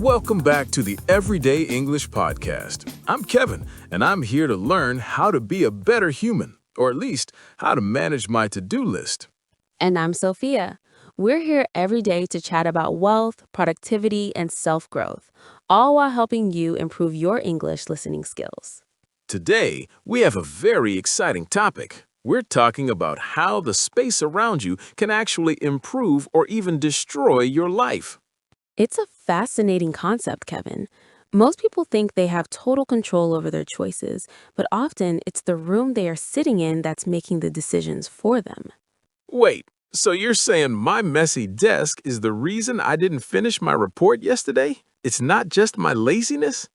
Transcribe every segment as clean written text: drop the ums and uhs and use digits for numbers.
Welcome back to the Everyday English Podcast. I'm Kevin, and I'm here to learn how to be a better human, or at least how to manage my to-do list. And I'm Sophia. We're here every day to chat about wealth, productivity, and self-growth, all while helping you improve your English listening skills. Today, we have a very exciting topic. We're talking about how the space around you can actually improve or even destroy your life. It's a fascinating concept, Kevin. Most people think they have total control over their choices, but often it's the room they are sitting in that's making the decisions for them. Wait, so you're saying my messy desk is the reason I didn't finish my report yesterday? It's not just my laziness?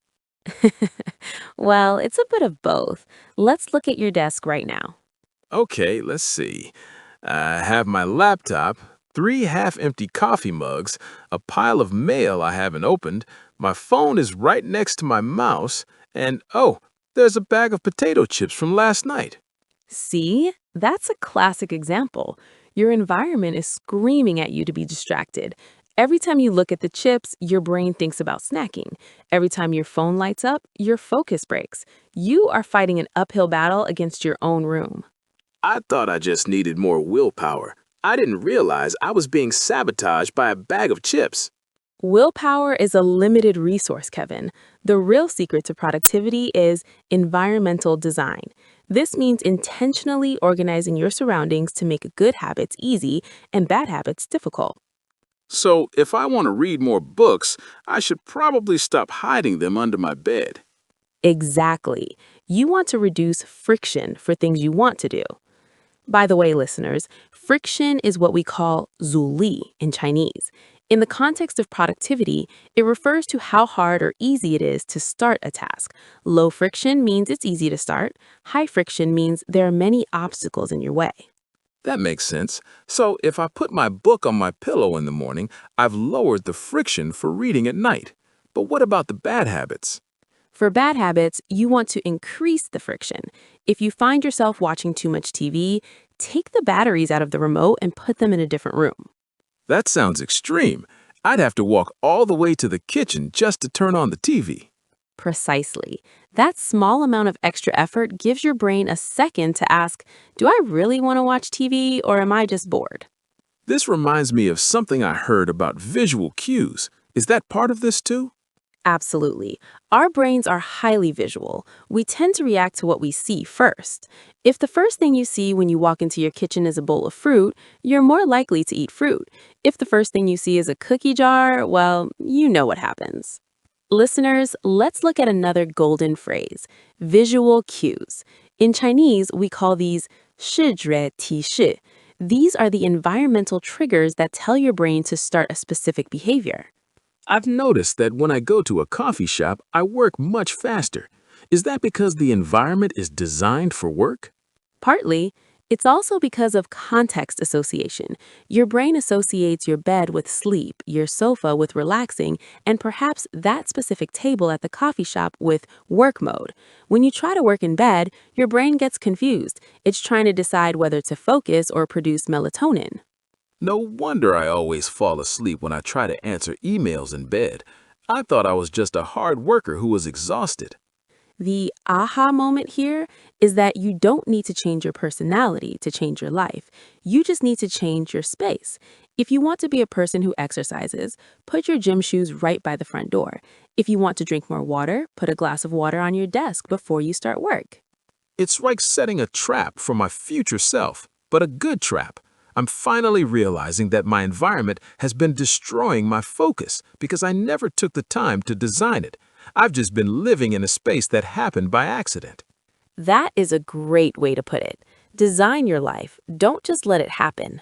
Well, it's a bit of both. Let's look at your desk right now. Okay, let's see. I have my laptop, 3 half-empty coffee mugs, a pile of mail I haven't opened, my phone is right next to my mouse, and there's a bag of potato chips from last night. See? That's a classic example. Your environment is screaming at you to be distracted. Every time you look at the chips, your brain thinks about snacking. Every time your phone lights up, your focus breaks. You are fighting an uphill battle against your own room. I thought I just needed more willpower. I didn't realize I was being sabotaged by a bag of chips. Willpower is a limited resource, Kevin. The real secret to productivity is environmental design. This means intentionally organizing your surroundings to make good habits easy and bad habits difficult. So, if I want to read more books, I should probably stop hiding them under my bed. Exactly. You want to reduce friction for things you want to do. By the way, listeners, friction is what we call 阻力 in Chinese. In the context of productivity, it refers to how hard or easy it is to start a task. Low friction means it's easy to start. High friction means there are many obstacles in your way. That makes sense. So, if I put my book on my pillow in the morning, I've lowered the friction for reading at night. But what about the bad habits? For bad habits, you want to increase the friction. If you find yourself watching too much TV, take the batteries out of the remote and put them in a different room. That sounds extreme. I'd have to walk all the way to the kitchen just to turn on the TV. Precisely. That small amount of extra effort gives your brain a second to ask, do I really want to watch TV or am I just bored? This reminds me of something I heard about visual cues. Is that part of this too? Absolutely. Our brains are highly visual. We tend to react to what we see first. If the first thing you see when you walk into your kitchen is a bowl of fruit, you're more likely to eat fruit. If the first thing you see is a cookie jar, well, you know what happens. Listeners, let's look at another golden phrase, visual cues. In Chinese, we call these 视觉提示. These are the environmental triggers that tell your brain to start a specific behavior. I've noticed that when I go to a coffee shop, I work much faster. Is that because the environment is designed for work? Partly. It's also because of context association. Your brain associates your bed with sleep, your sofa with relaxing, and perhaps that specific table at the coffee shop with work mode. When you try to work in bed, your brain gets confused. It's trying to decide whether to focus or produce melatonin. No wonder I always fall asleep when I try to answer emails in bed. I thought I was just a hard worker who was exhausted. The aha moment here is that you don't need to change your personality to change your life. You just need to change your space. If you want to be a person who exercises, put your gym shoes right by the front door. If you want to drink more water, put a glass of water on your desk before you start work. It's like setting a trap for my future self, but a good trap. I'm finally realizing that my environment has been destroying my focus because I never took the time to design it. I've just been living in a space that happened by accident. That is a great way to put it. Design your life. Don't just let it happen.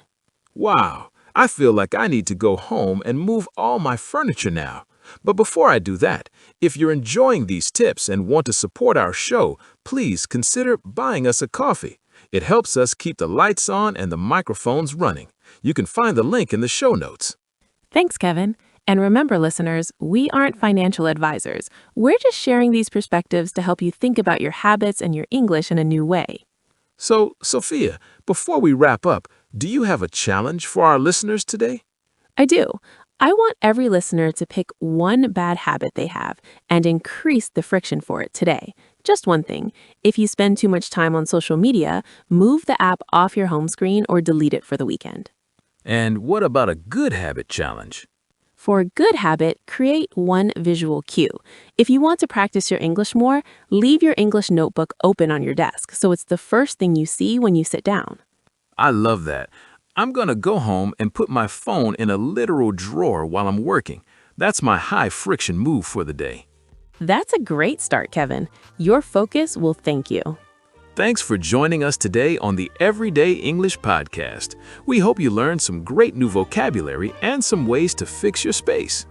Wow, I feel like I need to go home and move all my furniture now. But before I do that, if you're enjoying these tips and want to support our show, please consider buying us a coffee. It helps us keep the lights on and the microphones running. You can find the link in the show notes. Thanks, Kevin. And remember, listeners, we aren't financial advisors. We're just sharing these perspectives to help you think about your habits and your English in a new way. So, Sophia, before we wrap up, do you have a challenge for our listeners today? I do. I want every listener to pick one bad habit they have and increase the friction for it today. Just one thing. If you spend too much time on social media, move the app off your home screen or delete it for the weekend. And what about a good habit challenge? For a good habit, create one visual cue. If you want to practice your English more, leave your English notebook open on your desk so it's the first thing you see when you sit down. I love that. I'm gonna go home and put my phone in a literal drawer while I'm working. That's my high-friction move for the day. That's a great start, Kevin. Your focus will thank you. Thanks for joining us today on the Everyday English Podcast. We hope you learned some great new vocabulary and some ways to fix your space.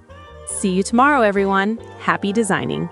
See you tomorrow, everyone. Happy designing.